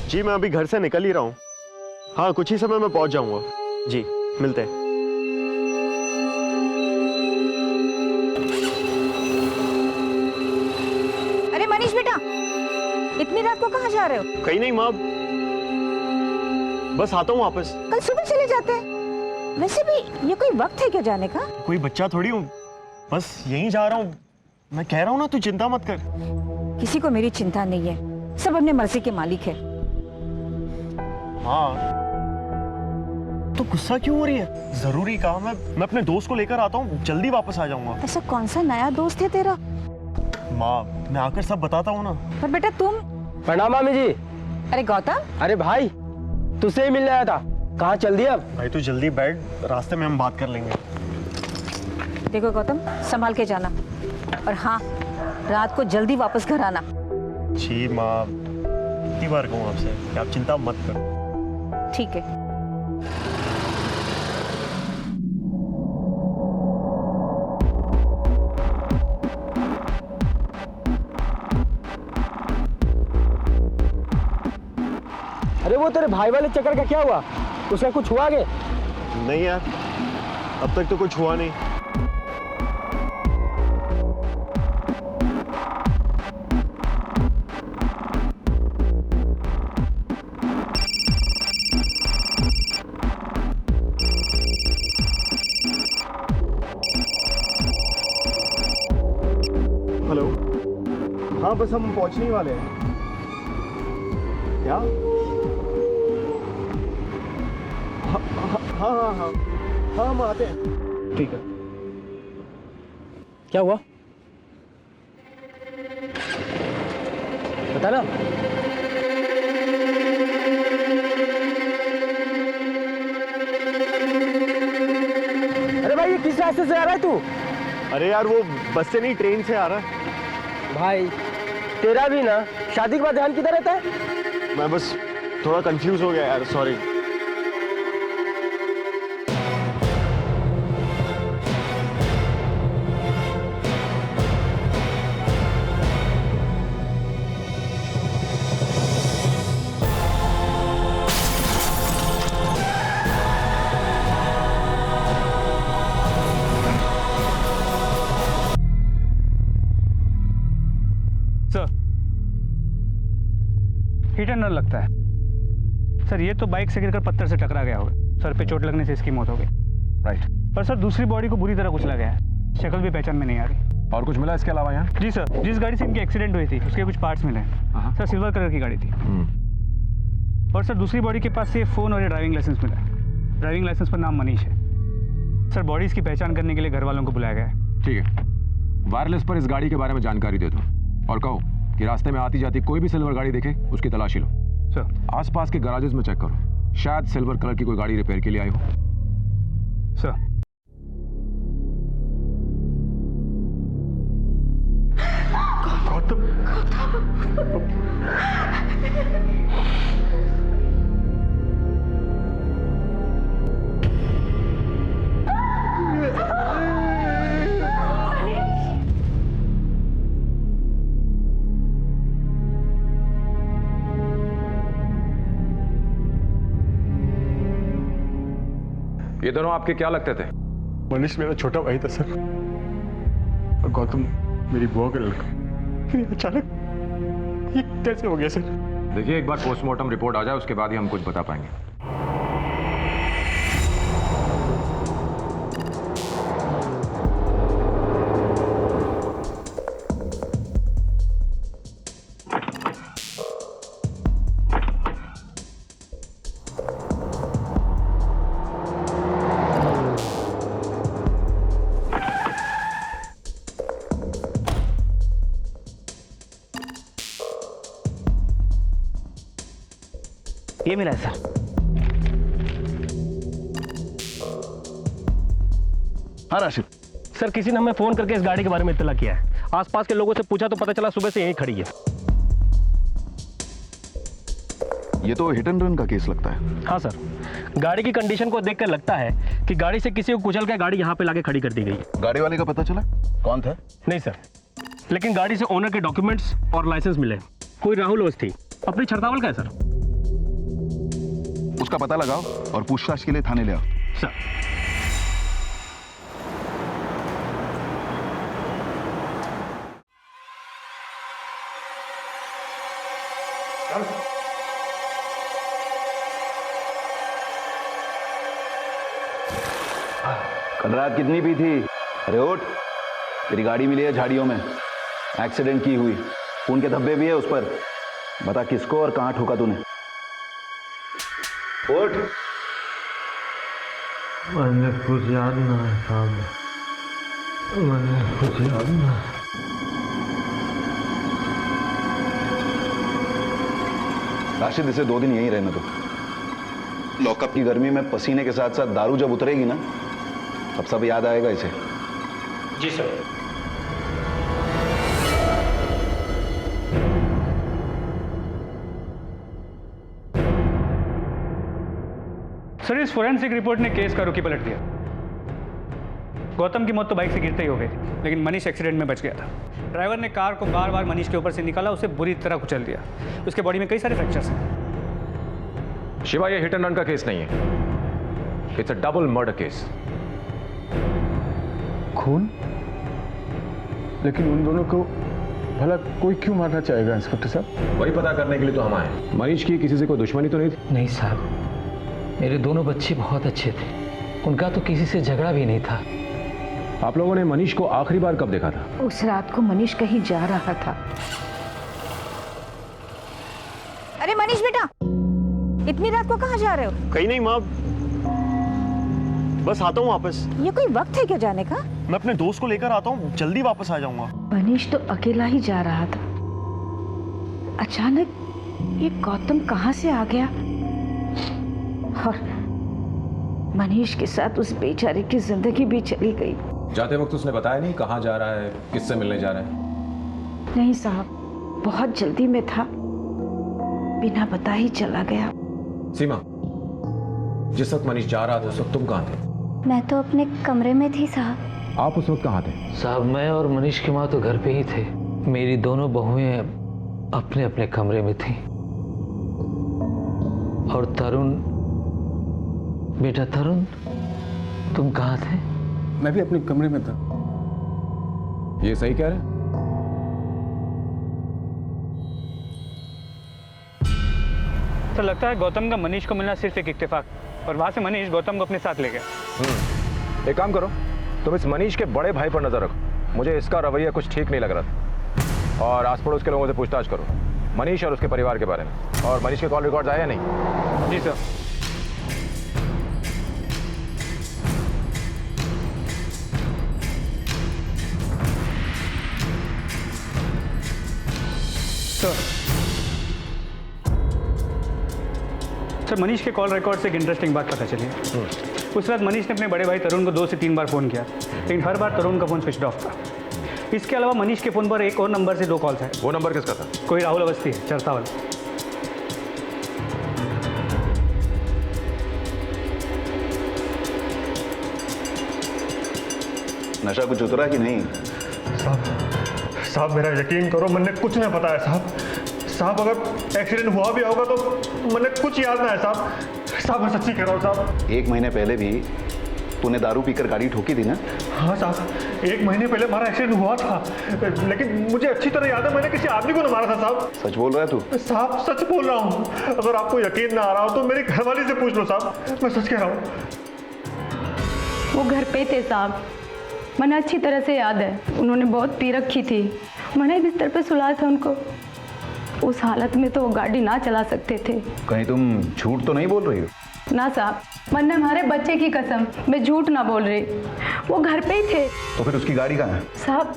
जी मैं अभी घर से निकल ही रहा हूँ। हाँ कुछ ही समय में पहुंच जाऊंगा। जी मिलते हैं। अरे मनीष बेटा, इतनी रात को कहाँ जा रहे हो? कहीं नहीं माँ, बस आता हूँ वापस। कल सुबह चले जाते हैं। वैसे भी ये कोई वक्त है क्या जाने का? कोई बच्चा थोड़ी हूँ, बस यहीं जा रहा हूँ। मैं कह रहा हूँ ना, तू चिंता मत कर। किसी को मेरी चिंता नहीं है, सब अपने मर्जी के मालिक है। हाँ तो गुस्सा क्यों हो रही है? जरूरी काम है, मैं अपने दोस्त को लेकर आता हूँ, जल्दी वापस आ जाऊंगा। ऐसा कौन सा नया दोस्त है तेरा? माँ मैं आकर सब बताता हूँ ना। पर बेटा तुम। प्रणाम मामी जी। अरे गौतम। अरे भाई तुझसे ही मिलने आया था, कहाँ चल दिया अब? भाई तू जल्दी बैठ, रास्ते में हम बात कर लेंगे। देखो गौतम, संभाल के जाना, और हाँ रात को जल्दी वापस घर आना। जी माँ, कितनी बार कहूँ आपसे कि आप चिंता मत करो। ठीक है। अरे वो तेरे भाई वाले चक्कर का क्या हुआ? उसका कुछ हुआ आगे? नहीं यार, अब तक तो कुछ हुआ नहीं। हेलो, हाँ बस हम पहुंचने ही वाले हैं। क्या? हाँ हाँ हाँ हाँ हाँ हम आते हैं। ठीक है। क्या हुआ बता ना। अरे भाई ये किस रास्ते से आ रहा है तू? अरे यार वो बस से नहीं, ट्रेन से आ रहा है। भाई तेरा भी ना शादी के बाद ध्यान किधर रहता है? मैं बस थोड़ा कंफ्यूज हो गया यार, सॉरी। हिट एंड रन लगता है सर। ये तो बाइक से गिरकर पत्थर से टकरा गया होगा, सर पे चोट लगने से इसकी मौत हो गई। राइट। पर सर दूसरी बॉडी को बुरी तरह कुचला गया है, शक्ल भी पहचान में नहीं आ रही। और कुछ मिला इसके अलावा यहाँ? जी सर, जिस गाड़ी से इनकी एक्सीडेंट हुई थी उसके कुछ पार्ट्स मिले हैं सर। सिल्वर कलर की गाड़ी थी। और सर दूसरी बॉडी के पास से फ़ोन और ये ड्राइविंग लाइसेंस मिला है। ड्राइविंग लाइसेंस पर नाम मनीष है सर। बॉडीज़ की पहचान करने के लिए घर वालों को बुलाया गया है। ठीक है, वायरलेस पर इस गाड़ी के बारे में जानकारी दे दो और कहो कि रास्ते में आती जाती कोई भी सिल्वर गाड़ी देखे उसकी तलाशी लो। सर आसपास के गैराजेस में चेक करो, शायद सिल्वर कलर की कोई गाड़ी रिपेयर के लिए आई हो। सर ये दोनों आपके क्या लगते थे? मनीष मेरा छोटा भाई था सर, और गौतम मेरी बुआ का लड़का। फिर अचानक ये कैसे हो गया सर? देखिए एक बार पोस्टमार्टम रिपोर्ट आ जाए उसके बाद ही हम कुछ बता पाएंगे। ये मिला है सर। हाँ राशिद सर, किसी ने हमें फोन करके इस गाड़ी के बारे में इत्तला किया है। आसपास के लोगों से पूछा तो पता चला सुबह से यहीं खड़ी है। ये तो हिट एंड रन का केस लगता है। हाँ सर, गाड़ी की कंडीशन को देखकर लगता है कि गाड़ी से किसी को कुचल कर गाड़ी यहाँ पे लाके खड़ी कर दी गई। गाड़ी वाले का पता चला कौन था? नहीं सर, लेकिन गाड़ी से ओनर के डॉक्यूमेंट्स और लाइसेंस मिले। कोई राहुल ओस थी, अपनी छड़तावल का है सर। उसका पता लगाओ और पूछताछ के लिए थाने ले आओ। सर। कल रात कितनी पी थी? अरे उठ, तेरी गाड़ी मिली है झाड़ियों में, एक्सीडेंट की हुई, खून के धब्बे भी है उस पर। बता किसको और कहां ठोका तूने? उठ। मैंने कुछ याद ना है साहब, मैंने कुछ याद ना। राशिद, इसे 2 दिन यहीं रहने दो। लॉकअप की गर्मी में पसीने के साथ साथ दारू जब उतरेगी ना, तब सब याद आएगा इसे। जी सर। सर, इस फोरेंसिक रिपोर्ट ने केस का रुखी पलट दिया। गौतम की मौत तो बाइक से गिरते ही हो गई थी, लेकिन मनीष एक्सीडेंट में बच गया था। ड्राइवर ने कार को बार बार मनीष के ऊपर से निकाला, उसे बुरी तरह कुचल दिया। उसके बॉडी में कई सारे फ्रैक्चर्स हैं। शिवा, ये हिट एंड रन का केस नहीं है, it's a double murder case. खून? लेकिन उन दोनों को भला कोई क्यों मारना चाहेगा इंस्पेक्टर साहब? वही पता करने के लिए तो हम आए। मनीष की किसी से कोई दुश्मनी तो नहीं थी? नहीं साहब, मेरे दोनों बच्चे बहुत अच्छे थे, उनका तो किसी से झगड़ा भी नहीं था। आप लोगों ने मनीष को आखिरी बार कब देखा था? उस रात को मनीष कहीं जा रहा था। अरे मनीष बेटा, इतनी रात को कहाँ जा रहे हो? कहीं नहीं माँ, बस आता हूँ वापस। ये कोई वक्त है क्या जाने का? मैं अपने दोस्त को लेकर आता हूँ, जल्दी वापस आ जाऊंगा। मनीष तो अकेला ही जा रहा था, अचानक ये गौतम कहाँ से आ गया और मनीष के साथ उस बेचारे की जिंदगी भी चली गई। जाते वक्त उसने बताया नहीं कहाँ जा रहा है, किससे मिलने जा रहा है? नहीं साहब, बहुत जल्दी में था, बिना बता ही चला गया। सीमा, जिस वक्त मनीष जा रहा था उस वक्त तुम कहाँ थे? मैं तो अपने कमरे में थी साहब। आप उस वक्त कहाँ थे? साहब, मैं और मनीष की माँ तो घर पे ही थे। मेरी दोनों बहुएं अपने अपने कमरे में थी। और तरुण, बेटा तरुण, तुम कहाँ थे? मैं भी अपने कमरे में था। ये सही कह रहे हैं? तो लगता है गौतम का मनीष को मिलना सिर्फ एक इत्तेफाक, और वहां से मनीष गौतम को अपने साथ ले गया। एक काम करो, तुम इस मनीष के बड़े भाई पर नजर रखो। मुझे इसका रवैया कुछ ठीक नहीं लग रहा था। और आस पड़ोस के लोगों से पूछताछ करो मनीष और उसके परिवार के बारे में। और मनीष के कॉल रिकॉर्ड्स आए या नहीं? जी सर। सर, मनीष के कॉल रिकॉर्ड से एक इंटरेस्टिंग बात पता चली है। उस रात मनीष ने अपने बड़े भाई तरुण को 2 से 3 बार फ़ोन किया, लेकिन हर बार तरुण का फ़ोन स्विच ऑफ था। इसके अलावा मनीष के फ़ोन पर एक और नंबर से 2 कॉल्स आए। वो नंबर किसका था? कोई राहुल अवस्थी है, चरता वाला। नशा कुछ उतरा कि नहीं? साहब मेरा यकीन करो, मैंने कुछ नहीं पता है साहब। साहब अगर एक्सीडेंट हुआ भी होगा तो मैंने कुछ याद ना है साहब। साहब मैं सच्ची कह रहा हूँ साहब। 1 महीने पहले भी तूने दारू पीकर गाड़ी ठोकी थी ना? हाँ साहब, 1 महीने पहले हमारा एक्सीडेंट हुआ था, लेकिन मुझे अच्छी तरह याद है मैंने किसी आदमी को न मारा था साहब। सच बोल रहा है तू? साहब सच बोल रहा हूँ। अगर आपको यकीन ना आ रहा हो तो मेरी घरवाली से पूछ लो साहब, मैं सच कह रहा हूँ। वो घर पे थे साहब, मैंने अच्छी तरह से याद है। उन्होंने बहुत पी रखी थी, मैंने बिस्तर पे सुलाया था उनको। उस हालत में तो वो गाड़ी ना चला सकते थे। कहीं तुम झूठ तो नहीं बोल रही हो? ना साहब, मैंने हमारे बच्चे की कसम, मैं झूठ ना बोल रही। वो घर पे ही थे। तो फिर उसकी गाड़ी कहाँ है? साहब,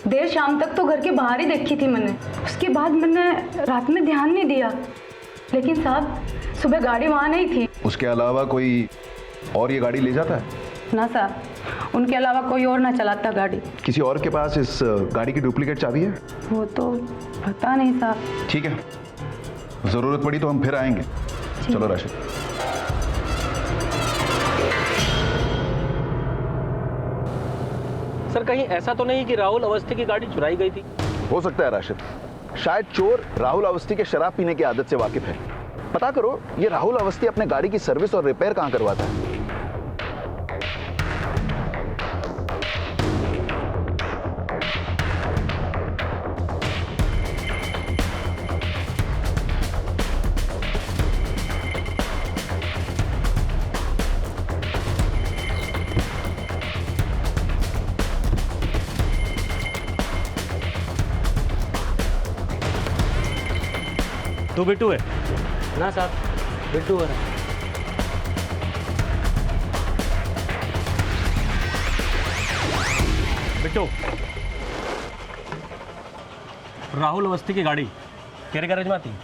देर शाम तक तो घर के बाहर ही देखी थी मैंने। उसके बाद मैंने रात में ध्यान नहीं दिया, लेकिन साहब सुबह गाड़ी वहाँ नहीं थी। उसके अलावा कोई और ये गाड़ी ले जाता है? ना साहब, उनके अलावा कोई और ना चलाता गाड़ी। किसी और के पास इस गाड़ी की डुप्लीकेट चाबी है? वो तो पता नहीं साहब। ठीक है, जरूरत पड़ी तो हम फिर आएंगे। चलो राशिद। सर, कहीं ऐसा तो नहीं कि राहुल अवस्थी की गाड़ी चुराई गई थी? हो सकता है राशिद, शायद चोर राहुल अवस्थी के शराब पीने की आदत से वाकिफ है। पता करो ये राहुल अवस्थी अपने गाड़ी की सर्विस और रिपेयर कहाँ करवाता है। तू बिट्टू है ना साहब, बिट्टू है। बिट्टू, राहुल अवस्थी की गाड़ी तेरे गैरेज में आती है?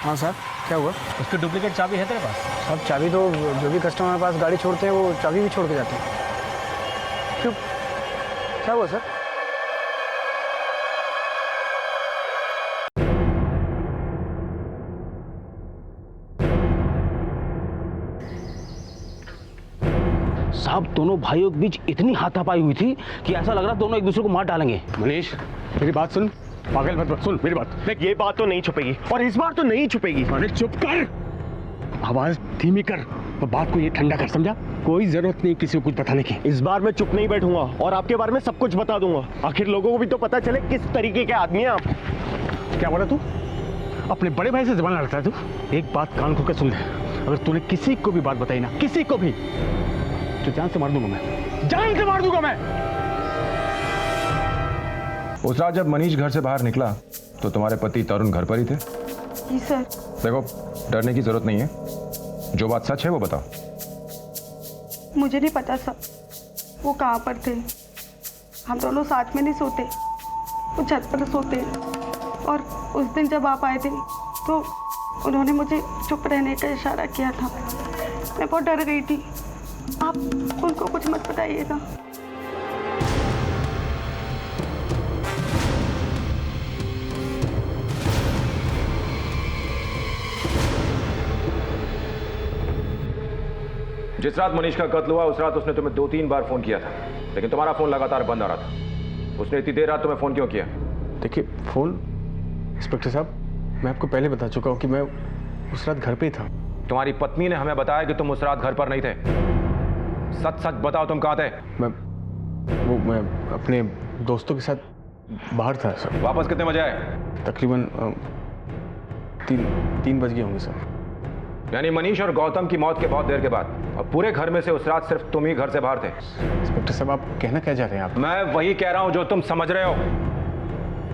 हाँ सर, क्या हुआ? उसकी डुप्लीकेट चाबी है तेरे पास? सब चाबी तो जो भी कस्टमर के पास गाड़ी छोड़ते हैं वो चाबी भी छोड़ के जाते हैं। क्यों, क्या हुआ सर? साहब दोनों भाइयों के बीच इतनी हाथापाई हुई थी कि ऐसा लग रहा दोनों एक दूसरे को मार डालेंगे। मनीष मेरी बात सुन, पागल मत सुन मेरी बात। देख ये बात तो नहीं छुपेगी और इस बार तो नहीं छुपेगी। अरे चुप कर, आवाज धीमी कर और बात को ये ठंडा कर, समझा? कोई जरूरत नहीं किसी को कुछ बताने की। इस बार मैं चुप नहीं बैठूंगा और आपके बारे में सब कुछ बता दूंगा। आखिर लोगों को भी तो पता चले किस तरीके के आदमी हैं आप। क्या बोला तू? अपने बड़े भाई से जबान लड़ता है तू? एक बात कान खोल कर सुन ले, अगर तूने किसी को भी बात बताई ना, किसी को भी, तो जान से मार दूंगा मैं, जान से मार दूंगा मैं। उस रात जब मनीष घर से बाहर निकला तो तुम्हारे पति तरुण घर पर ही थे? जी सर। देखो डरने की जरूरत नहीं है, जो बात सच है वो बताओ। मुझे नहीं पता सर, वो कहाँ पर थे। हम दोनों साथ में नहीं सोते, वो छत पर सोते। और उस दिन जब आप आए थे तो उन्होंने मुझे चुप रहने का इशारा किया था। मैं बहुत डर गई थी। आप उनको कुछ मत बताइएगा। जिस रात मनीष का कत्ल हुआ उस रात उसने तुम्हें 2-3 बार फोन किया था, लेकिन तुम्हारा फोन लगातार बंद आ रहा था। उसने इतनी देर रात तुम्हें फोन क्यों किया? देखिए फोन, इंस्पेक्टर साहब मैं आपको पहले बता चुका हूँ कि मैं उस रात घर पे ही था। तुम्हारी पत्नी ने हमें बताया कि तुम उस रात घर पर नहीं थे। सच सच बताओ तुम कहाँ थे? मैं अपने दोस्तों के साथ बाहर था सर। वापस कितने बजे आए? तकरीबन 3 बज गए होंगे सर। यानी मनीष और गौतम की मौत के बहुत देर के बाद, और पूरे घर में से उस रात सिर्फ तुम ही घर से बाहर थे। इंस्पेक्टर साहब आप कहना क्या चाह रहे हैं आप? मैं वही कह रहा हूं जो तुम समझ रहे हो।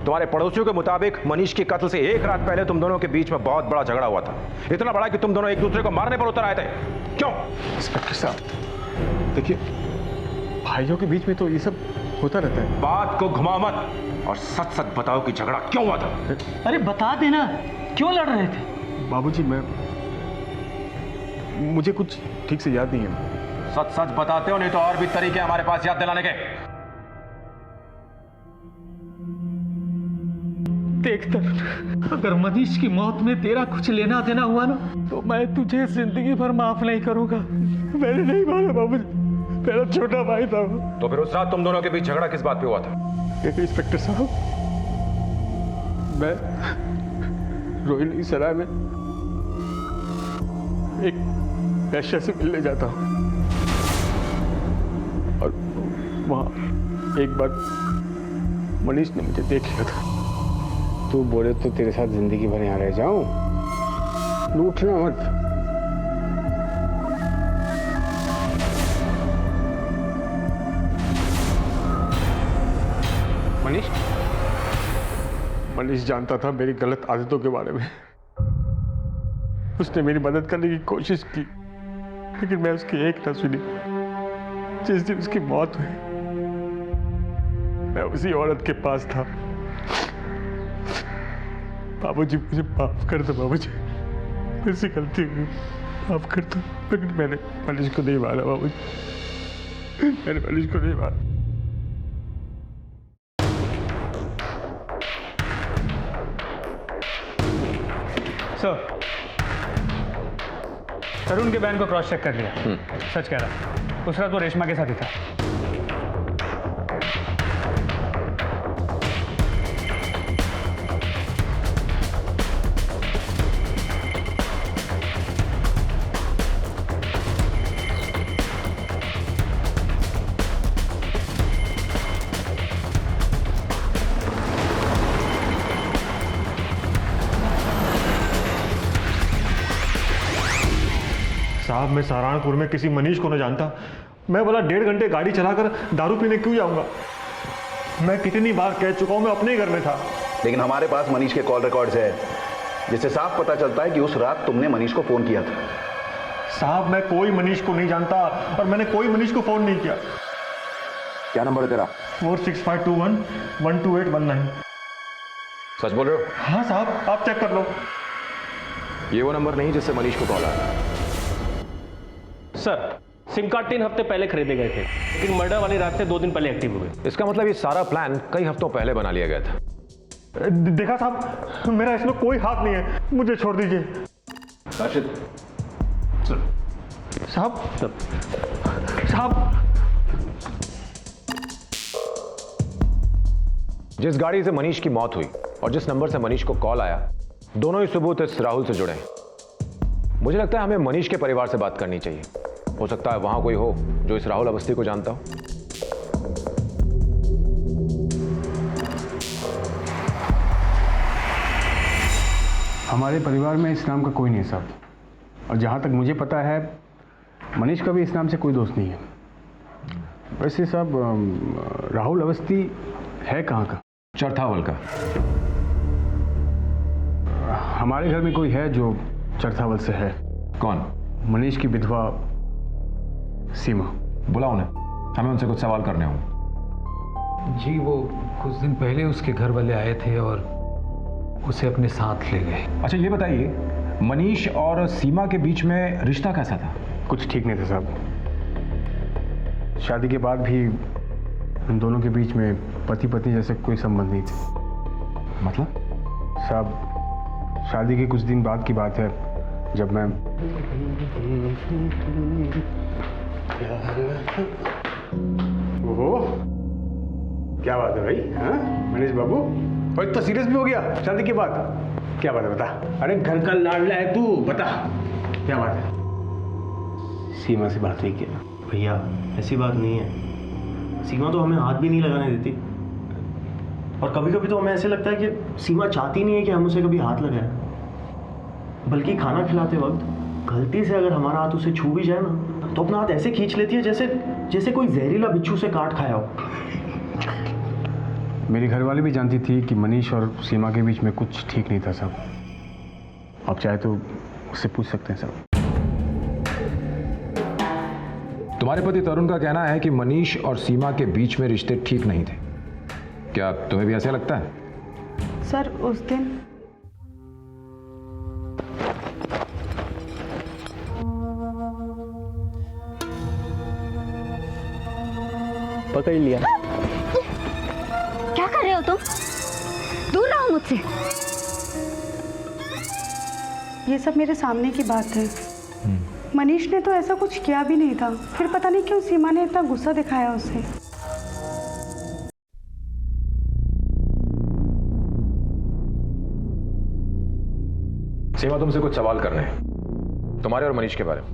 तुम्हारे पड़ोसियों के मुताबिक मनीष के कत्ल से एक रात पहले तुम दोनों के बीच में बहुत बड़ा झगड़ा हुआ था। इतना बड़ा कि तुम दोनों एक दूसरे को मारने पर उतर आए थे। क्यों? इंस्पेक्टर साहब देखिए, भाइयों के बीच में तो ये सब होता रहता है। बात को घुमा मत और सच सच बताओ कि झगड़ा क्यों हुआ था। अरे बता देना, क्यों लड़ रहे थे? बाबूजी मुझे कुछ ठीक से याद नहीं है। सच सच बताते हो, नहीं तो और भी तरीके हमारे पास याद दिलाने के। देख तरुण, अगर मनीष की मौत में तेरा कुछ लेना देना हुआ ना तो मैं तुझे जिंदगी भर माफ नहीं करूंगा। मैंने नहीं मारा बाबूजी, मेरा छोटा भाई था। तो फिर उस रात तुम दोनों के बीच झगड़ा किस बात पे हुआ था? इंस्पेक्टर साहब मैं रोहिणी सराय में एक वैश्या से मिलने जाता हूँ और वहाँ एक बार मनीष ने मुझे देख लिया था। तू बोले तो तेरे साथ जिंदगी भर यहाँ रह जाऊं? लूटना मत। मनीष जानता था मेरी गलत आदतों के बारे में। उसने मेरी मदद करने की कोशिश की, लेकिन मैं उसकी एक न सुनी। जिस दिन उसकी मौत हुई मैं उसी औरत के पास था। बाबूजी मुझे माफ कर दो बाबूजी, मेरे से गलती हुई, माफ कर दो। लेकिन मैंने मनीष को नहीं मारा बाबूजी, मैंने मनीष को नहीं मारा। सर, तरुण के बयान को क्रॉस चेक कर लिया। सच कह रहा, उस रात वो रेशमा के साथ ही था। साहब मैं सहारनपुर में किसी मनीष को न जानता, मैं बोला 1.5 घंटे गाड़ी चलाकर दारू पीने क्यों जाऊंगा? मैं कितनी बार कह चुका हूं मैं अपने घर में था। लेकिन हमारे पास मनीष के कॉल रिकॉर्ड्स है, जिससे साफ पता चलता है कि उस रात तुमने मनीष को फोन किया था। साहब मैं कोई मनीष को नहीं जानता और मैंने कोई मनीष को फोन नहीं किया। क्या नंबर है तेरा? 4652112819। सच बोल रहे हो? हाँ साहब, आप चेक कर लो। ये वो नंबर नहीं जिससे मनीष को कॉल आया। सर सिम कार्ड 3 हफ्ते पहले खरीदे गए थे, लेकिन मर्डर वाली रात से 2 दिन पहले एक्टिव हुए। इसका मतलब ये सारा प्लान कई हफ्तों पहले बना लिया गया था। देखा साहब, मेरा इसमें कोई हाथ नहीं है, मुझे छोड़ दीजिए। राशिद साहब साहब जिस गाड़ी से मनीष की मौत हुई और जिस नंबर से मनीष को कॉल आया, दोनों ही सबूत इस राहुल से जुड़े हैं। मुझे लगता है हमें मनीष के परिवार से बात करनी चाहिए। हो सकता है वहां कोई हो जो इस राहुल अवस्थी को जानता हो। हमारे परिवार में इस नाम का कोई नहीं साहब, और जहाँ तक मुझे पता है मनीष का भी इस नाम से कोई दोस्त नहीं है। वैसे साहब राहुल अवस्थी है कहाँ का? चरथावल का। हमारे घर में कोई है जो चरथावल से है। कौन? मनीष की विधवा सीमा। बुलाओ उन्हें, हमें उनसे कुछ सवाल करने होंगे। जी वो कुछ दिन पहले उसके घर वाले आए थे और उसे अपने साथ ले गए। अच्छा ये बताइए, मनीष और सीमा के बीच में रिश्ता कैसा था? कुछ ठीक नहीं था साहब। शादी के बाद भी उन दोनों के बीच में पति पत्नी जैसे कोई संबंध नहीं थे। मतलब? साहब शादी के कुछ दिन बाद की बात है, जब मैं ओहो क्या बात है भाई? हाँ मनीष बाबू, और इतना सीरियस भी हो गया शादी के बाद? क्या बात है बता। अरे घर का लाडला है तू, बता क्या बात है? सीमा से बात नहीं किया भैया, ऐसी बात नहीं है। सीमा तो हमें हाथ भी नहीं लगाने देती, और कभी कभी तो हमें ऐसे लगता है कि सीमा चाहती नहीं है कि हम उसे कभी हाथ लगाएं। बल्कि खाना खिलाते वक्त गलती से अगर हमारा हाथ उसे छू भी जाए ना, तो अपना हाथ ऐसे खींच लेती है जैसे कोई जहरीला बिच्छू से काट खाया हो। मेरी घरवाली भी जानती थी कि मनीष और सीमा के बीच में कुछ ठीक नहीं था साहब। आप चाहे तो उससे पूछ सकते हैं साहब। तुम्हारे पति तरुण का कहना है कि मनीष और सीमा के बीच में रिश्ते ठीक नहीं थे। क्या तुम्हें भी ऐसा लगता है? सर उस दिन पकड़ लिया। क्या कर रहे हो तुम? दूर रहो मुझसे। ये सब मेरे सामने की बात है। मनीष ने तो ऐसा कुछ किया भी नहीं था, फिर पता नहीं क्यों सीमा ने इतना गुस्सा दिखाया उसे। सीमा तुमसे कुछ सवाल करने हैं, तुम्हारे और मनीष के बारे में।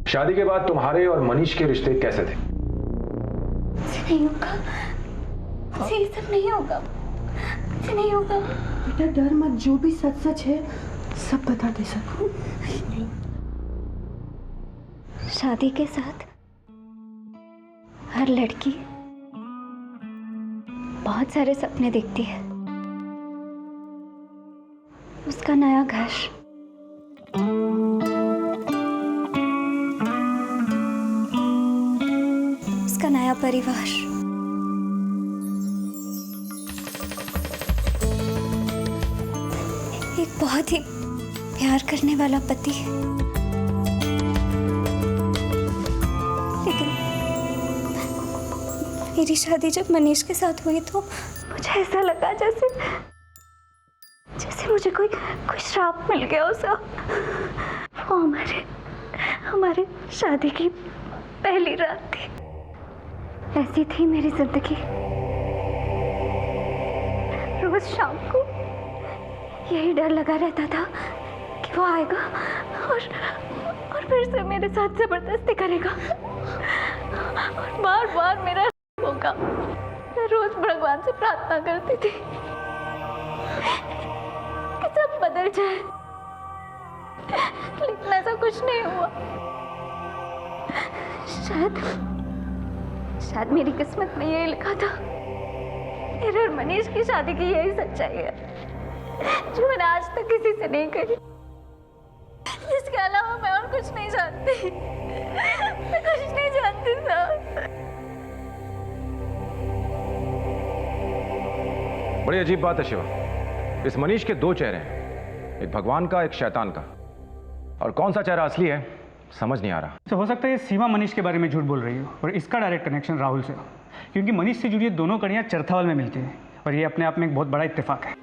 शादी के बाद तुम्हारे और मनीष के रिश्ते कैसे थे? नहीं होगा, ये सब नहीं होगा, नहीं होगा। बेटा डर मत, जो भी सच सच है सब बता दे सर। शादी के साथ हर लड़की बहुत सारे सपने देखती है। उसका नया घर, उसका नया परिवार, एक बहुत ही प्यार करने वाला पति। लेकिन मेरी शादी जब मनीष के साथ हुई तो मुझे ऐसा लगा जैसे मुझे कोई श्राप मिल गया उसे। वो हमारे शादी की पहली रात थी। ऐसी थी मेरी जिंदगी। रोज शाम को यही डर लगा रहता था कि वो आएगा और फिर से मेरे साथ जबरदस्ती करेगा, और बार बार मेरा होगा। मैं रोज भगवान से प्रार्थना करती थी कि सब बदल जाए, लेकिन ऐसा कुछ नहीं हुआ। शायद मेरी किस्मत में यही लिखा था। मेरे और मनीष की शादी की यही सच्चाई है जो मैंने आज तक किसी से नहीं कही। इसके अलावा मैं और कुछ नहीं जानती। मैं कुछ नहीं जानती साहब। बड़ी अजीब बात है शिवा, इस मनीष के दो चेहरे हैं, एक भगवान का, एक शैतान का, और कौन सा चेहरा असली है समझ नहीं आ रहा। तो हो सकता है सीमा मनीष के बारे में झूठ बोल रही हो और इसका डायरेक्ट कनेक्शन राहुल से हो, क्योंकि मनीष से जुड़ी दोनों कड़ियाँ चरथावल में मिलती हैं और ये अपने आप में एक बहुत बड़ा इत्तेफाक है।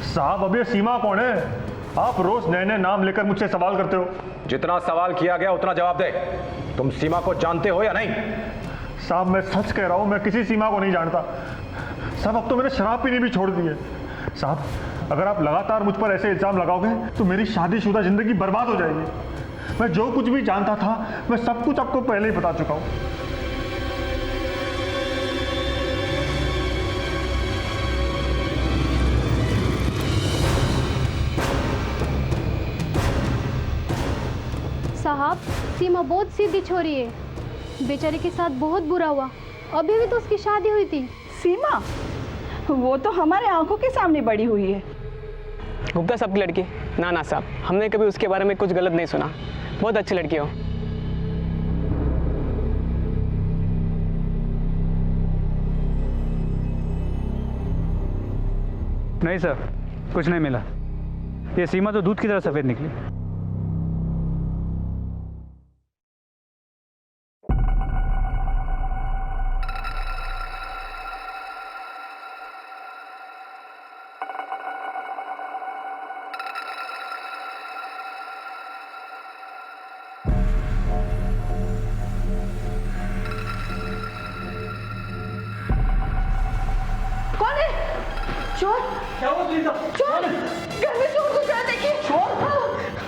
साहब अब ये सीमा कौन है? आप रोज नए नए नाम लेकर मुझसे सवाल करते हो। जितना सवाल किया गया उतना जवाब दे। तुम सीमा को जानते हो या नहीं? साहब मैं सच कह रहा हूं, मैं किसी सीमा को नहीं जानता। साहब अब तो मैंने शराब पीनी भी छोड़ दी है। साहब अगर आप लगातार मुझ पर ऐसे इल्जाम लगाओगे तो मेरी शादीशुदा जिंदगी बर्बाद हो जाएगी। मैं जो कुछ भी जानता था मैं सब कुछ आपको पहले ही बता चुका हूं। साहब सीमा बहुत सीधी छोरी है, बेचारी के साथ बहुत बुरा हुआ। अभी भी तो उसकी शादी हुई थी। सीमा वो तो हमारे आंखों के सामने बड़ी हुई है। गुप्ता साहब की लड़की? ना ना साहब, हमने कभी उसके बारे में कुछ गलत नहीं सुना। बहुत अच्छी लड़की हो। नहीं सर, कुछ नहीं मिला। ये सीमा तो दूध की तरह सफेद निकली। चोर? क्या हुआ प्लीज? चोर घर में चोर घुसा है, देखिए। चोर?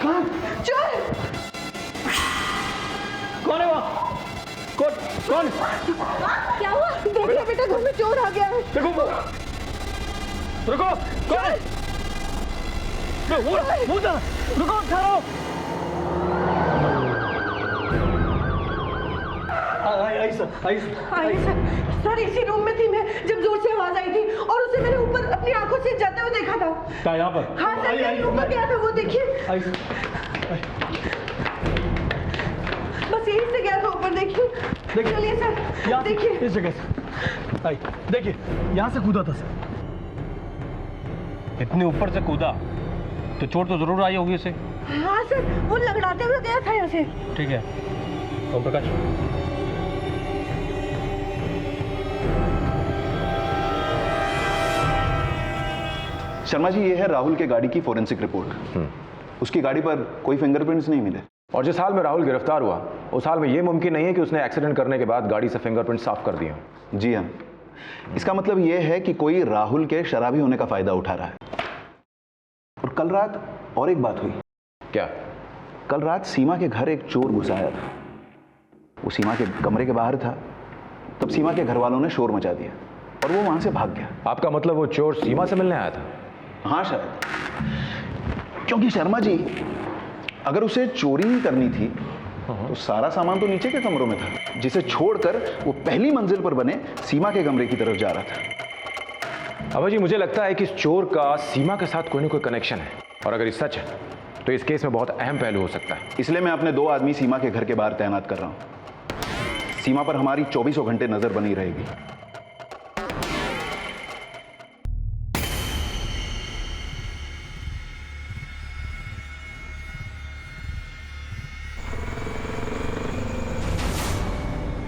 कौन? चोर? कौन है वहाँ? कौन? क्या हुआ? देखिए बेटा घर में चोर आ गया है। देखो रुको, कौन है? रुको ठहरो। आई सर इसी रूम में थी मैं जब जोर से आवाज आई थी और उसे मैंने ऊपर अपनी आंखों से जाते हुए देखा था। क्या यहाँ पर? हाँ सर यहीं ऊपर गया था वो, देखिए। बस यहीं से गया था ऊपर, देखिए। चलिए सर देखिए। इस जगह से आई, देखिए यहाँ से कूदा था सर। इतने ऊपर से कूदा तो चोट तो जरूर आई होगी उसे। हाँ सर वो लगड़ाते हुए गया था यहाँ से। ठीक है ओम प्रकाश। शर्मा जी ये है राहुल के गाड़ी की फोरेंसिक रिपोर्ट। उसकी गाड़ी पर कोई फिंगरप्रिंट्स नहीं मिले। और जिस हाल में राहुल गिरफ्तार हुआ उस हाल में यह मुमकिन नहीं है कि उसने एक्सीडेंट करने के बाद गाड़ी से फिंगरप्रिंट साफ कर दिए हों। जी हाँ, इसका मतलब यह है कि कोई राहुल के शराबी होने का फायदा उठा रहा है। और कल रात और एक बात हुई। क्या? कल रात सीमा के घर एक चोर घुस आया था। वो सीमा के कमरे के बाहर था, तब सीमा के घर वालों ने शोर मचा दिया और वो वहां से भाग गया। आपका मतलब वो चोर सीमा से मिलने आया था? हाँ शायद, क्योंकि शर्मा जी अगर उसे चोरी ही करनी थी तो सारा सामान तो नीचे के कमरों में था, जिसे छोड़कर वो पहली मंजिल पर बने सीमा के कमरे की तरफ जा रहा था। अभय जी मुझे लगता है कि इस चोर का सीमा के साथ कोई ना कोई कनेक्शन है, और अगर ये सच है तो इस केस में बहुत अहम पहलू हो सकता है। इसलिए मैं अपने 2 आदमी सीमा के घर के बाहर तैनात कर रहा हूं। सीमा पर हमारी 24 घंटे नजर बनी रहेगी।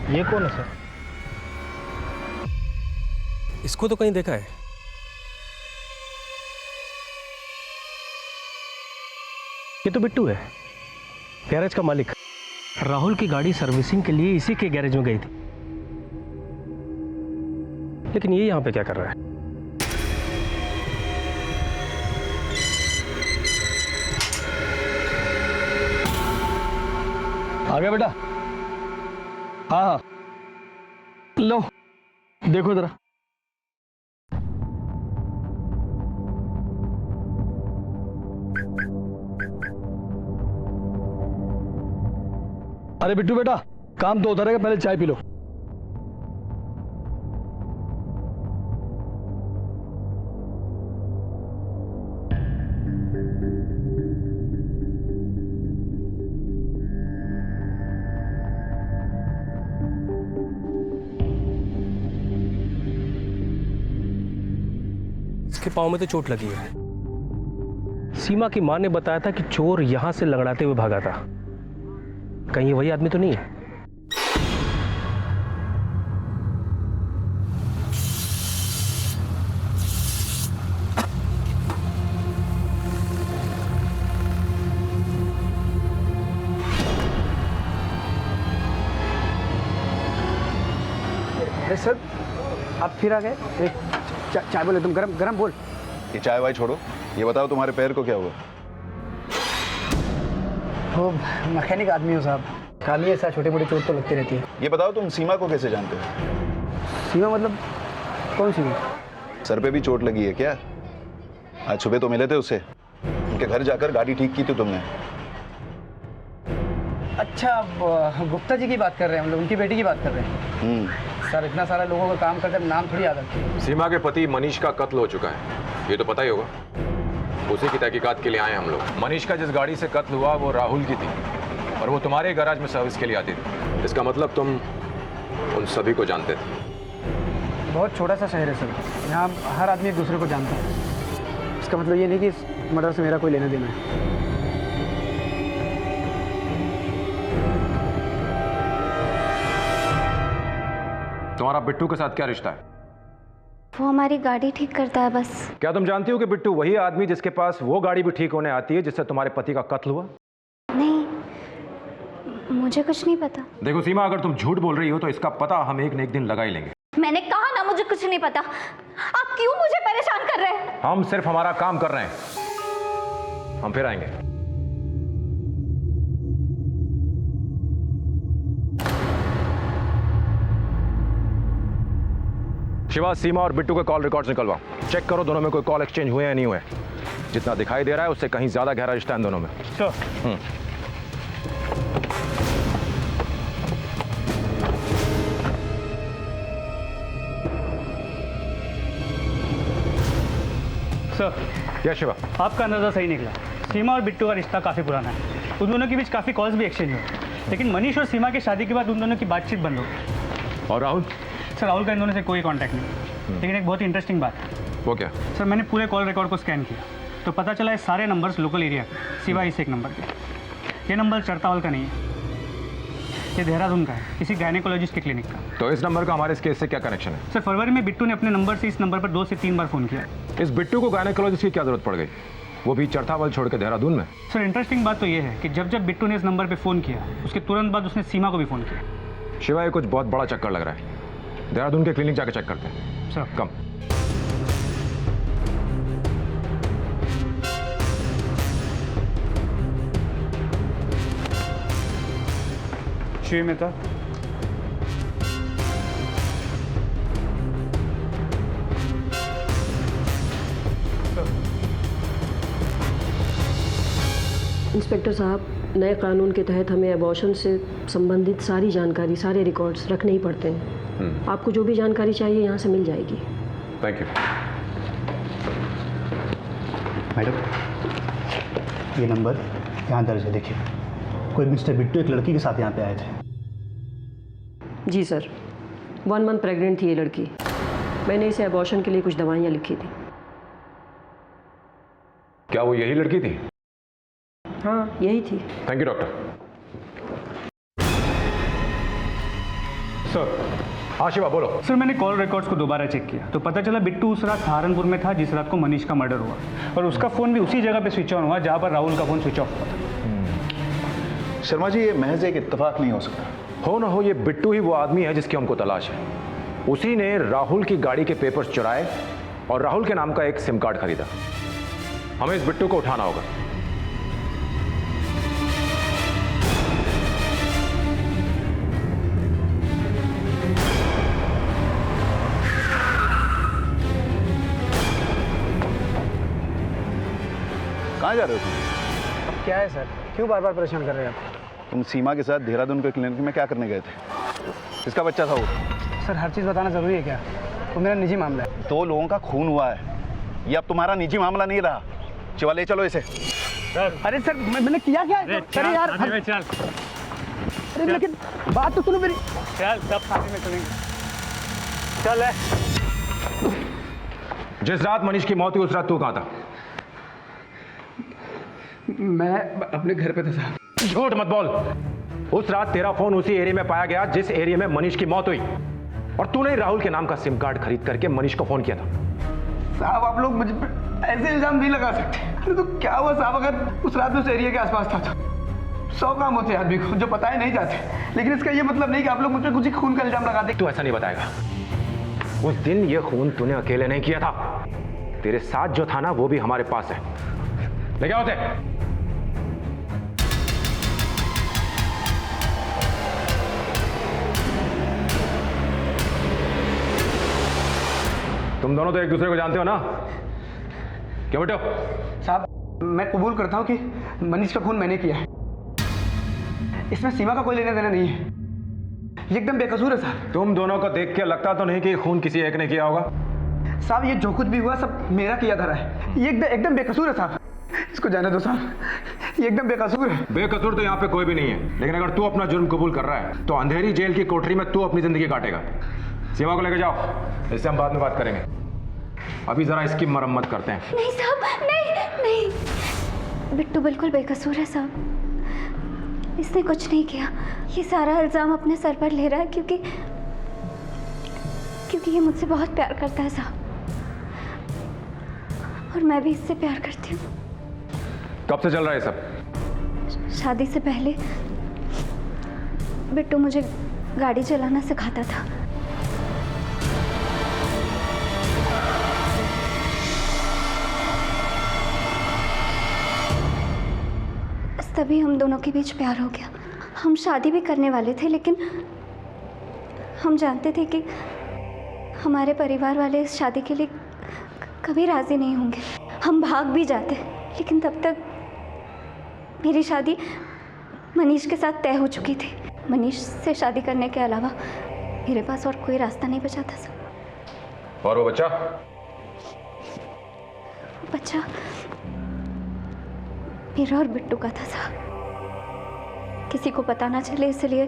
ये कौन है सर? इसको तो कहीं देखा है। ये तो बिट्टू है, गैरेज का मालिक। राहुल की गाड़ी सर्विसिंग के लिए इसी के गैरेज में गई थी, लेकिन ये यहां पे क्या कर रहा है? आ गया बेटा? हाँ लो देखो जरा। अरे बिट्टू बेटा, काम तो उतरेगा, पहले चाय पी लो। इसके पाँव में तो चोट लगी है। सीमा की मां ने बताया था कि चोर यहां से लंगड़ाते हुए भागा था। कहीं ये वही आदमी तो नहीं है? अरे सर, आप फिर आ गए। एक चाय बोले, तुम गरम गरम बोल। ये चाय वाय छोड़ो, ये बताओ तुम्हारे पैर को क्या हुआ? वो मैकेनिक आदमी हो साहब, काम ही ऐसा, छोटे मोटे चोट तो लगती रहती है। ये बताओ तुम सीमा को कैसे जानते हो? सीमा मतलब कौन सीमा? सर पे भी चोट लगी है क्या? आज सुबह तो मिले थे उससे, उनके घर जाकर गाड़ी ठीक की थी तुमने। अच्छा, गुप्ता जी की बात कर रहे हैं, मतलब उनकी बेटी की बात कर रहे हैं। सर, इतना सारा लोगों का काम करते नाम थोड़ी याद रखते हैं। सीमा के पति मनीष का कत्ल हो चुका है, ये तो पता ही होगा। उसी की तहकीकात के लिए आए हम लोग। मनीष का जिस गाड़ी से कत्ल हुआ वो राहुल की थी और वो तुम्हारे गैराज में सर्विस के लिए आती थी। इसका मतलब तुम उन सभी को जानते थे। बहुत छोटा सा शहर है सर, यहाँ हर आदमी एक दूसरे को जानता है। इसका मतलब ये नहीं कि इस मर्डर से मेरा कोई लेना देना है। तुम्हारा बिट्टू के साथ क्या रिश्ता है? वो हमारी गाड़ी ठीक करता है बस। क्या तुम जानती हो कि बिट्टू वही आदमी जिसके पास वो गाड़ी भी ठीक होने आती है जिससे तुम्हारे पति का कत्ल हुआ? नहीं, मुझे कुछ नहीं पता। देखो सीमा, अगर तुम झूठ बोल रही हो तो इसका पता हम एक न एक दिन लगा ही लेंगे। मैंने कहा ना, मुझे कुछ नहीं पता। आप क्यों मुझे परेशान कर रहे हैं? हम सिर्फ हमारा काम कर रहे हैं, हम फिर आएंगे। शिवा, सीमा और बिट्टू के कॉल रिकॉर्ड्स निकलवाओ। चेक करो दोनों में कोई कॉल एक्सचेंज हुए या नहीं हुए। जितना दिखाई दे रहा है उससे कहीं ज्यादा गहरा रिश्ता है दोनों में। सर, क्या शिवा? आपका अंदाजा सही निकला। सीमा और बिट्टू का रिश्ता काफ़ी पुराना है। उन दोनों के बीच काफ़ी कॉल्स भी एक्सचेंज हुए, लेकिन मनीष और सीमा की शादी के बाद उन दोनों की बातचीत बंद हो गई। और राहुल? सर, राहुल का इन दोनों से कोई कांटेक्ट नहीं। लेकिन एक बहुत ही इंटरेस्टिंग बात है। वो क्या? सर, मैंने पूरे कॉल रिकॉर्ड को स्कैन किया तो पता चला है सारे नंबर्स लोकल एरिया के, सिवाय इस एक नंबर के। ये नंबर चरतावल का नहीं है, ये देहरादून का है, किसी गायनेकोलॉजिस्ट के क्लिनिक का। तो इस नंबर का हमारे इस केस से क्या कनेक्शन है? सर, फरवरी में बिट्टू ने अपने नंबर से इस नंबर पर 2 से 3 बार फ़ोन किया। इस बिट्टू को गायनेकोलॉजिस्ट की क्या जरूरत पड़ गई, वो भी चरतावल छोड़ के देहरादून में? सर, इंटरेस्टिंग बात तो ये है कि जब जब बिट्टू ने इस नंबर पर फ़ोन किया उसके तुरंत बाद उसने सीमा को भी फ़ोन किया। शिवाय कुछ बहुत बड़ा चक्कर लग रहा है। देहरादून के क्लिनिक जाकर चेक करते हैं। सर, कम। शिव मेहता, इंस्पेक्टर साहब, नए कानून के तहत हमें एबॉर्शन से संबंधित सारी जानकारी, सारे रिकॉर्ड्स रखने ही पड़ते हैं। आपको जो भी जानकारी चाहिए यहाँ से मिल जाएगी। Thank you. मैडम, ये नंबर यहाँ दर्ज है, देखिए। कोई मिस्टर बिट्टू एक लड़की के साथ यहाँ पे आए थे। जी सर, 1 मंथ प्रेग्नेंट थी ये लड़की। मैंने इसे एबॉर्शन के लिए कुछ दवाइयाँ लिखी थी। क्या वो यही लड़की थी? हाँ, यही थी। Thank you doctor. सर। हाँ शिवा, बोलो। सर, मैंने कॉल रिकॉर्ड्स को दोबारा चेक किया तो पता चला बिट्टू उस रात सहारनपुर में था जिस रात को मनीष का मर्डर हुआ, और उसका फ़ोन भी उसी जगह पे स्विच ऑन हुआ जहाँ पर राहुल का फ़ोन स्विच ऑफ हुआ था। शर्मा जी, ये महज एक इत्तेफाक नहीं हो सकता। हो ना हो, ये बिट्टू ही वो आदमी है जिसकी हमको तलाश है। उसी ने राहुल की गाड़ी के पेपर्स चुराए और राहुल के नाम का एक सिम कार्ड खरीदा। हमें इस बिट्टू को उठाना होगा। कहाँ जा रहे हो तुम? अब क्या है सर, क्यों बार बार परेशान कर रहे हैं आप? तुम सीमा के साथ देहरादून के क्लिनिक में क्या करने गए थे? किसका बच्चा था वो? सर हर चीज़ बताना ज़रूरी है क्या? वो मेरा निजी मामला है। 2 लोगों का खून हुआ है, ये अब तुम्हारा निजी मामला नहीं रहा। शिवा ले चलो इसे। अरे सर मैंने किया क्या? अरे यार अरे लेकिन बात तो सुनो मेरी। चल सब साथ में चलेंगे। चल है। जिस रात मनीष की मौत हुई उस रात तू कहाँ था? मैं अपने घर पे था साहब। झूठ मत बोल। उस रात तेरा फोन उसी एरिया में पाया गया जिस एरिया में मनीष की मौत हुई, और तूने राहुल के नाम का सिम कार्ड खरीद करके मनीष को फोन किया था। साहब आप लोग मुझ पे ऐसे इल्जाम नहीं लगा सकते। अरे तो क्या हुआ साहब, अगर उस रात में उस एरिया के आसपास था तो 100 काम होते हैं आदमी को जो बताए नहीं जाते, लेकिन इसका ये मतलब नहीं कि आप लोग मुझ पे कुछ ही खून का इल्जाम लगा दे। तू ऐसा नहीं बताएगा। उस दिन ये खून तूने अकेले नहीं किया था, तेरे साथ जो था ना वो भी हमारे पास है। ले क्या होते? तुम दोनों तो एक दूसरे को जानते हो ना? क्या बेटो? साहब मैं कबूल करता हूँ कि मनीष का खून मैंने किया है, इसमें सीमा का कोई लेना देना नहीं है, ये एकदम बेकसूर है साहब। तुम दोनों को देख के लगता तो नहीं कि खून किसी एक ने किया होगा। साहब ये जो कुछ भी हुआ सब मेरा किया धरा है, ये एकदम बेकसूर है साहब, इसको जाने दो साहब, ये एकदम बेकसूर है। बेकसूर तो यहाँ पे कोई भी नहीं है, लेकिन अगर तू अपना जुर्म कबूल कर रहा है तो अंधेरी जेल की कोठरी में तू अपनी जिंदगी काटेगा। सीमा को लेकर जाओ, इससे हम बाद में बात करेंगे। अभी जरा इसकी मरम्मत करते हैं। नहीं साहब, नहीं। बिट्टू बिल्कुल बेकसूर है साहब, इसने कुछ नहीं किया। ये सारा इल्जाम अपने सर पर ले रहा है क्योंकि ये मुझसे बहुत प्यार करता है साहब, और मैं भी इससे प्यार करती हूँ। कब से चल रहा है सब? शादी से पहले बिट्टू मुझे गाड़ी चलाना सिखाता था। तभी हम दोनों के बीच प्यार हो गया। हम शादी भी करने वाले थे, लेकिन हम जानते थे कि हमारे परिवार वाले इस शादी के लिए कभी राज़ी नहीं होंगे। हम भाग भी जाते, लेकिन तब तक मेरी शादी मनीष के साथ तय हो चुकी थी। मनीष से शादी करने के अलावा मेरे पास और कोई रास्ता नहीं बचा था सर। और वो बच्चा? बच्चा मेरा और बिट्टू का था साहब, किसी को पता ना चले इसलिए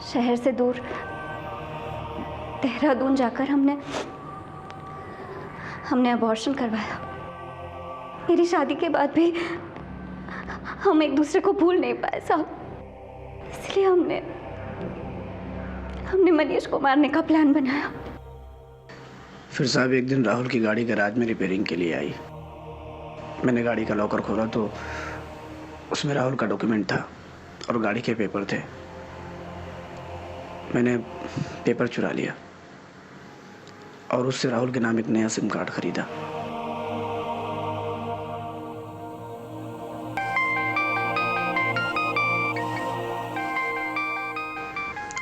शहर से दूर देहरादून जाकर हमने अबॉर्शन करवाया। मेरी शादी के बाद भी हम एक दूसरे को भूल नहीं पाए साहब, इसलिए हमने मनीष को मारने का प्लान बनाया। फिर साहब एक दिन राहुल की गाड़ी गैराज में रिपेयरिंग के लिए आई। मैंने गाड़ी का लॉकर खोला तो उसमें राहुल का डॉक्यूमेंट था और गाड़ी के पेपर थे। मैंने पेपर चुरा लिया और उससे राहुल के नाम एक नया सिम कार्ड खरीदा।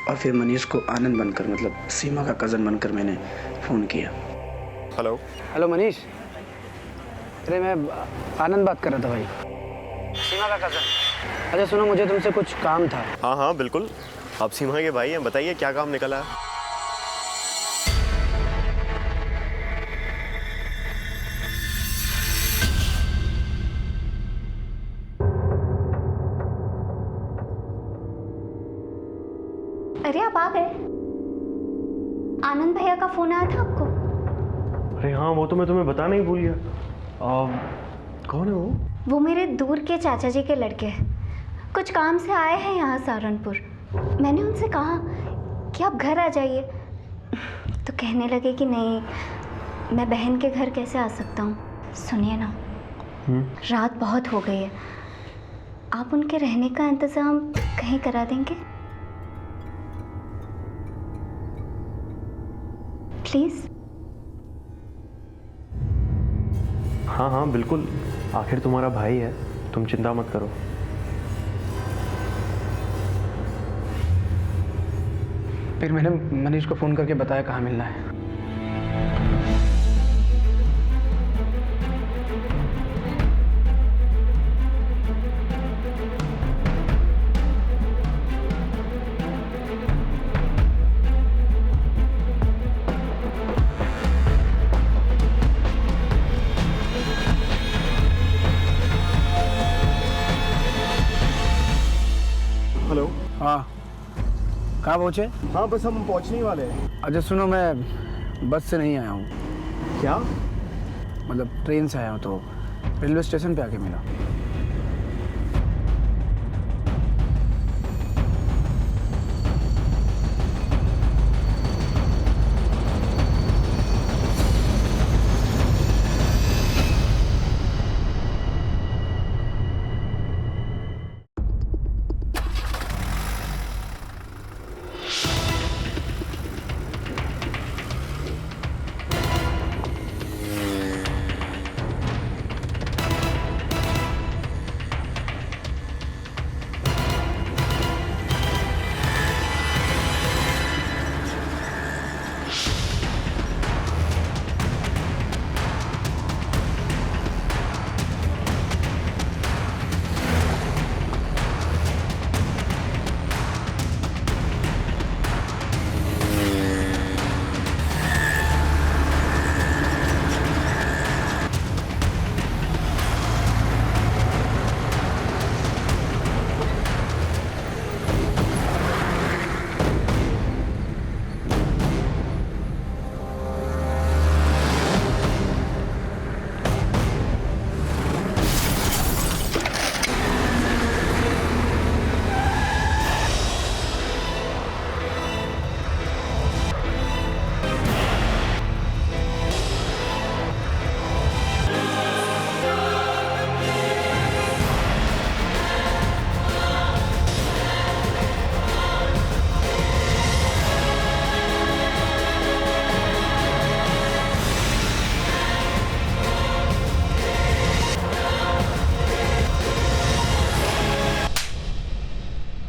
और फिर मनीष को आनंद बनकर, मतलब सीमा का कज़न बनकर मैंने फ़ोन किया। हेलो मनीष, अरे मैं आनंद बात कर रहा था भाई, सीमा का कज़न। अच्छा सुनो, मुझे तुमसे कुछ काम था। हाँ हाँ बिल्कुल, आप सीमा के भाई हैं, बताइए क्या काम निकला है? अरे आप आ गए। आनंद भैया का फोन आया था आपको? अरे हाँ, वो तो मैं तुम्हें बताना ही भूल गया। कौन है वो? वो मेरे दूर के चाचा जी के लड़के हैं, कुछ काम से आए हैं यहाँ सहारनपुर। मैंने उनसे कहा कि आप घर आ जाइए, तो कहने लगे कि नहीं, मैं बहन के घर कैसे आ सकता हूँ। सुनिए ना, रात बहुत हो गई है, आप उनके रहने का इंतज़ाम कहीं करा देंगे प्लीज़? हाँ हाँ बिल्कुल, आखिर तुम्हारा भाई है, तुम चिंता मत करो। फिर मैंने मनीष को फ़ोन करके बताया कहाँ मिलना है। कहाँ पहुँचे? हाँ बस हम पहुँचने ही वाले हैं। अच्छा सुनो, मैं बस से नहीं आया हूँ। क्या? मतलब ट्रेन से आया हूँ, तो रेलवे स्टेशन पे आके मिला।